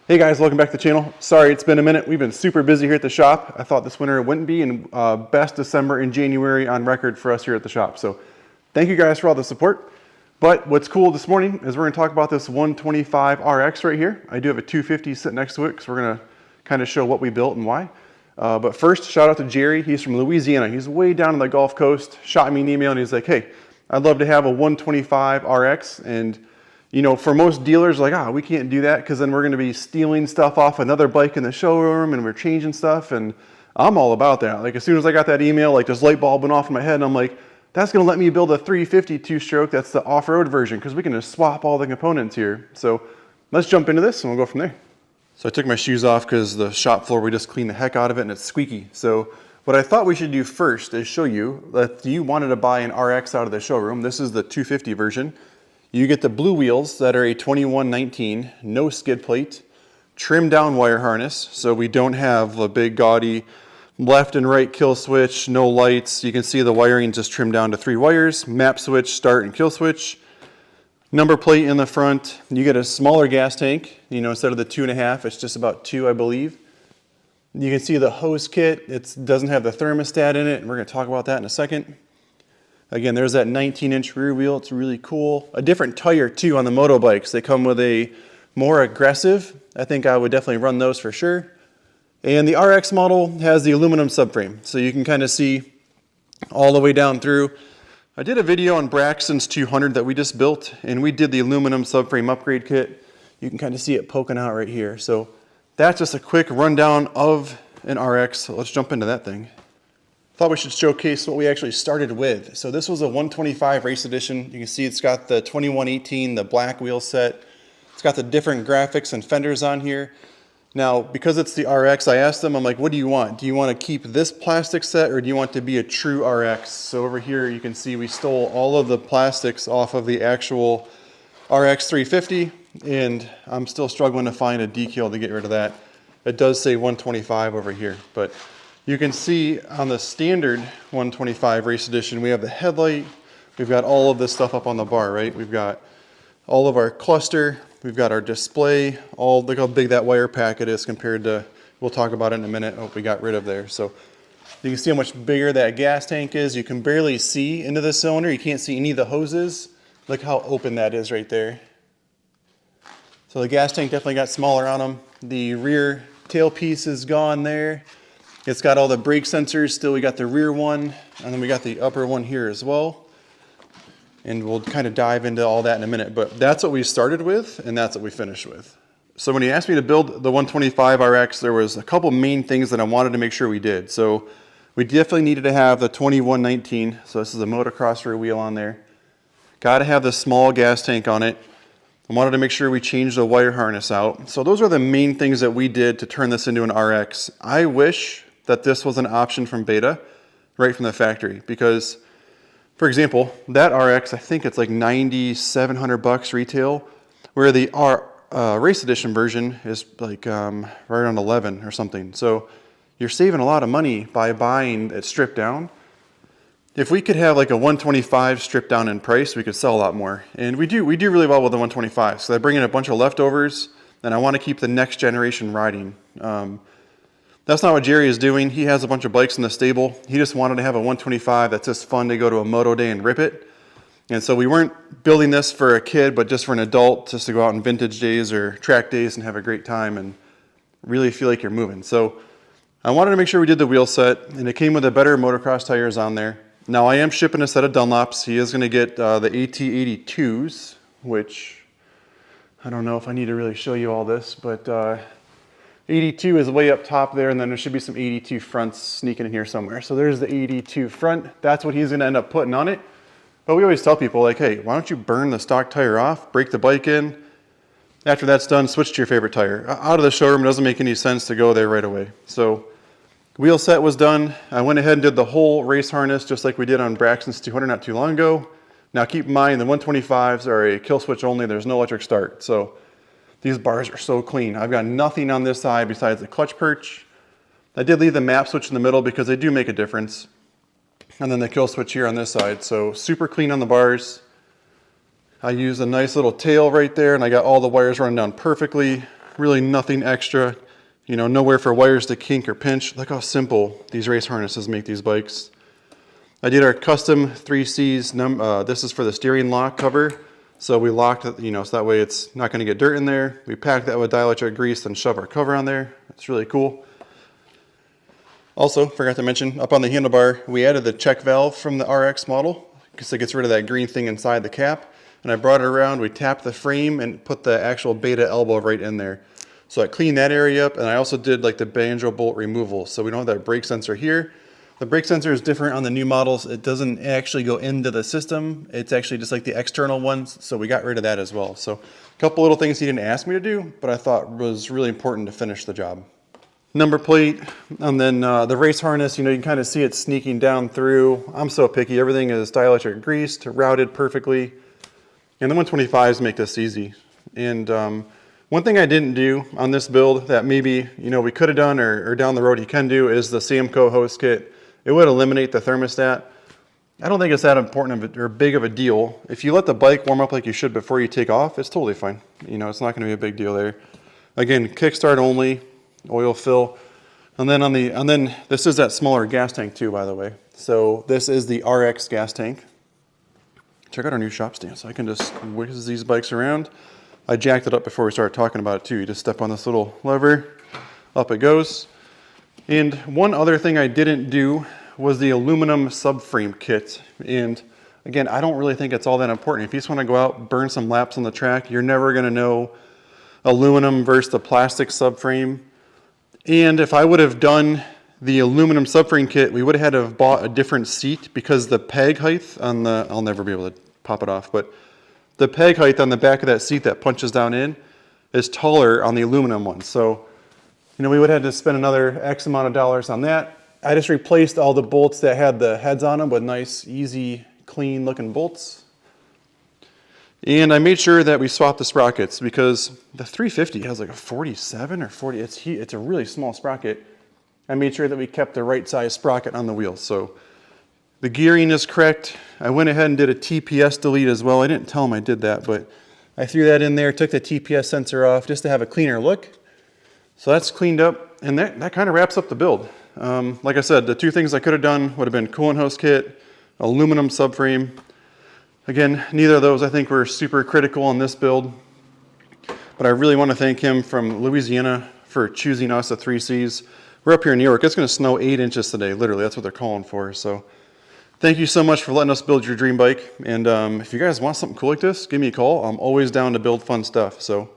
Hey guys, welcome back to the channel. Sorry, it's been a minute. We've been super busy here at the shop. I thought this winter it wouldn't be, and best December and January on record for us here at the shop. So thank you guys for all the support. But what's cool this morning is we're gonna talk about this 125 RX right here. I do have a 250 sitting next to it because we're gonna kind of show what we built and why. But first, shout out to Jerry. He's from Louisiana. He's way down on the Gulf Coast. Shot me an email and he's like, hey, I'd love to have a 125 RX. And you know, for most dealers, like, we can't do that because then we're going to be stealing stuff off another bike in the showroom and we're changing stuff. And I'm all about that. Like, as soon as I got that email, like, this light bulb went off in my head, and I'm like, that's going to let me build a 350 two-stroke. That's the off-road version because we can just swap all the components here. So let's jump into this and we'll go from there. So I took my shoes off because the shop floor, we just cleaned the heck out of it and it's squeaky. So what I thought we should do first is show you that if you wanted to buy an RX out of the showroom, this is the 250 version. You get the blue wheels that are a 2119, no skid plate, trimmed down wire harness, so we don't have a big gaudy left and right kill switch, no lights. You can see the wiring just trimmed down to 3 wires, map switch, start and kill switch, number plate in the front. You get a smaller gas tank, you know, instead of the 2.5, it's just about 2, I believe. You can see the hose kit, it doesn't have the thermostat in it, and we're going to talk about that in a second. Again, there's that 19-inch rear wheel. It's really cool. A different tire, too, on the moto bikes. They come with a more aggressive. I think I would definitely run those for sure. And the RX model has the aluminum subframe, so you can kind of see all the way down through. I did a video on Braxton's 200 that we just built, and we did the aluminum subframe upgrade kit. You can kind of see it poking out right here. So that's just a quick rundown of an RX. So let's jump into that thing. Thought we should showcase what we actually started with. So this was a 125 race edition. You can see it's got the 2118, the black wheel set. It's got the different graphics and fenders on here. Now, because it's the RX, I asked them, I'm like, what do you want? Do you want to keep this plastic set or do you want to be a true RX? So over here you can see we stole all of the plastics off of the actual RX 350, and I'm still struggling to find a decal to get rid of that. It does say 125 over here, but you can see on the standard 125 race edition, we have the headlight, we've got all of this stuff up on the bar, right? We've got all of our cluster, we've got our display, look how big that wire packet is compared to, we'll talk about it in a minute, what we got rid of there. So you can see how much bigger that gas tank is. You can barely see into the cylinder. You can't see any of the hoses. Look how open that is right there. So the gas tank definitely got smaller on them. The rear tailpiece is gone there. It's got all the brake sensors still. We got the rear one, and then we got the upper one here as well. And we'll kind of dive into all that in a minute, but that's what we started with, and that's what we finished with. So when he asked me to build the 125 RX, there was a couple main things that I wanted to make sure we did. So we definitely needed to have the 2119. So this is a Motocrosser wheel on there. Got to have the small gas tank on it. I wanted to make sure we changed the wire harness out. So those are the main things that we did to turn this into an RX. I wish that this was an option from Beta right from the factory, because for example, that RX, I think it's like $9,700 retail, where the race edition version is like right around 11 or something. So you're saving a lot of money by buying it stripped down. If we could have like a 125 stripped down in price, we could sell a lot more. And we do really well with the 125. So I bring in a bunch of leftovers, and I want to keep the next generation riding. That's not what Jerry is doing. He has a bunch of bikes in the stable. He just wanted to have a 125 that's just fun to go to a moto day and rip it. And so we weren't building this for a kid, but just for an adult, just to go out on vintage days or track days and have a great time and really feel like you're moving. So I wanted to make sure we did the wheel set, and it came with the better motocross tires on there. Now I am shipping a set of Dunlops. He is going to get the AT82s, which I don't know if I need to really show you all this, but 82 is way up top there, and then there should be some 82 fronts sneaking in here somewhere. So there's the 82 front. That's what he's going to end up putting on it. But we always tell people, like, hey, why don't you burn the stock tire off, break the bike in. After that's done, switch to your favorite tire. Out of the showroom, it doesn't make any sense to go there right away. So wheel set was done. I went ahead and did the whole race harness just like we did on Braxton's 200 not too long ago. Now keep in mind, the 125s are a kill switch only. There's no electric start. So these bars are so clean. I've got nothing on this side besides the clutch perch. I did leave the map switch in the middle because they do make a difference. And then the kill switch here on this side. So super clean on the bars. I used a nice little tail right there, and I got all the wires running down perfectly. really nothing extra, you know, nowhere for wires to kink or pinch. Look how simple these race harnesses make these bikes. I did our custom 3Cs, this is for the steering lock cover. So we locked it, you know, so that way it's not gonna get dirt in there. We packed that with dielectric grease and shove our cover on there. It's really cool. Also, forgot to mention, up on the handlebar, we added the check valve from the RX model because it gets rid of that green thing inside the cap. And I brought it around, we tapped the frame and put the actual beta elbow right in there. So I cleaned that area up, and I also did like the banjo bolt removal. So we don't have that brake sensor here. The brake sensor is different on the new models. It doesn't actually go into the system. It's actually just like the external ones. So we got rid of that as well. So a couple little things he didn't ask me to do, but I thought was really important to finish the job. Number plate, and then the race harness, you know, you can kind of see it sneaking down through. I'm so picky. Everything is dielectric greased, routed perfectly. And the 125s make this easy. And one thing I didn't do on this build that maybe, you know, we could have done or down the road you can do is the Samco hose kit. It would eliminate the thermostat. I don't think it's that important of or big of a deal. If you let the bike warm up like you should before you take off, it's totally fine. You know, it's not going to be a big deal there. Again, kickstart only, oil fill. And then this is that smaller gas tank too, by the way. So this is the RX gas tank. Check out our new shop stand. So I can just whiz these bikes around. I jacked it up before we started talking about it too. You just step on this little lever, up it goes. And one other thing I didn't do was the aluminum subframe kit. And again, I don't really think it's all that important. If you just want to go out, burn some laps on the track, you're never going to know aluminum versus the plastic subframe. And if I would have done the aluminum subframe kit, we would have had to have bought a different seat because the peg height on the, I'll never be able to pop it off, but the peg height on the back of that seat that punches down in is taller on the aluminum one. So, you know, we would have had to spend another X amount of dollars on that. I just replaced all the bolts that had the heads on them with nice, easy, clean looking bolts. And I made sure that we swapped the sprockets because the 350 has like a 47 or 40, it's a really small sprocket. I made sure that we kept the right size sprocket on the wheels. So the gearing is correct. I went ahead and did a TPS delete as well. I didn't tell him I did that, but I threw that in there, took the TPS sensor off just to have a cleaner look. So that's cleaned up, and that kind of wraps up the build. Like I said, the two things I could have done would have been coolant hose kit, aluminum subframe. Again, neither of those I think were super critical on this build, but I really want to thank him from Louisiana for choosing us at 3Cs. We're up here in New York. It's going to snow 8 inches today, literally. That's what they're calling for. So thank you so much for letting us build your dream bike. And if you guys want something cool like this, give me a call. I'm always down to build fun stuff. So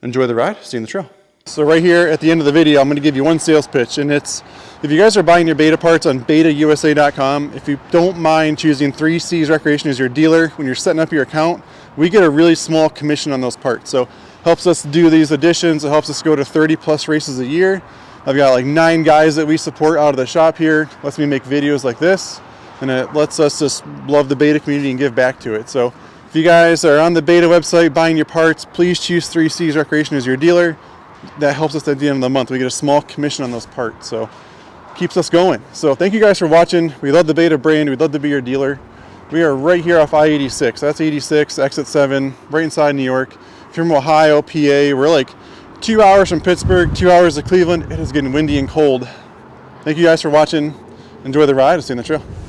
enjoy the ride. See you in the trail. So right here at the end of the video, I'm going to give you one sales pitch, and it's if you guys are buying your beta parts on betausa.com, if you don't mind choosing 3Cs Recreation as your dealer when you're setting up your account, we get a really small commission on those parts. So helps us do these additions. It helps us go to 30 plus races a year. I've got like 9 guys that we support out of the shop here. Lets me make videos like this, and it lets us just love the beta community and give back to it. So if you guys are on the beta website buying your parts, please choose 3Cs Recreation as your dealer. That helps us at the end of the month. We get a small commission on those parts, so keeps us going. So thank you guys for watching. We love the beta brand. We'd love to be your dealer. We are right here off I-86. That's 86, exit 7, right inside New York. If you're from Ohio, PA, we're like 2 hours from Pittsburgh, 2 hours to Cleveland. It is getting windy and cold. Thank you guys for watching. Enjoy the ride. I'll see you on the trail.